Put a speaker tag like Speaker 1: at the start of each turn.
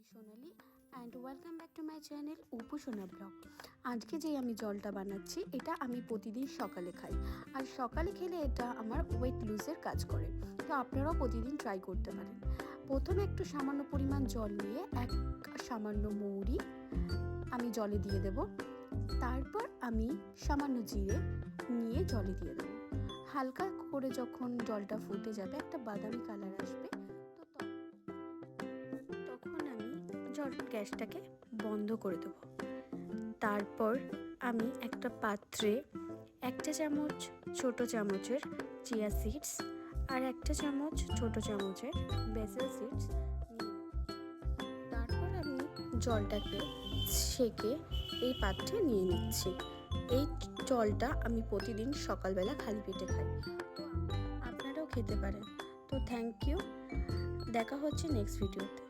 Speaker 1: আমি Sonali and welcome back to my channel Upu Sona vlog. আজকে যে আমি জলটা বানাচ্ছি এটা আমি প্রতিদিন সকালে খাই, আর সকালে খেলে এটা আমার ওয়েট লুজের কাজ করে। তো আপনারাও প্রতিদিন ট্রাই করতে পারেন। প্রথমে একটু সামান্য পরিমাণ জল নিয়ে এক সামান্য মৌরি আমি জলে দিয়ে দেব। তারপর আমি সামান্য জিরে নিয়ে জলে দিয়ে দেবো। হালকা করে যখন জলটা ফুটে যাবে, একটা বাদামি কালার আসবে, তখন আমি গ্যাসটাকে বন্ধ করে দেব। তারপর আমি একটা পাত্রে 1 চামচ ছোট চামচের চিয়া সিডস আর 1 চামচ ছোট চামচের বেসেল সিডস নিয়ে তারপর আমি জলটাকে সেকে এই পাত্রে নিয়ে নিচ্ছি। এই জলটা আমি প্রতিদিন সকালবেলা খালি পেটে খাই, তো আপনারাও খেতে পারেন। তো থ্যাংক ইউ, দেখা হচ্ছে নেক্সট ভিডিওতে।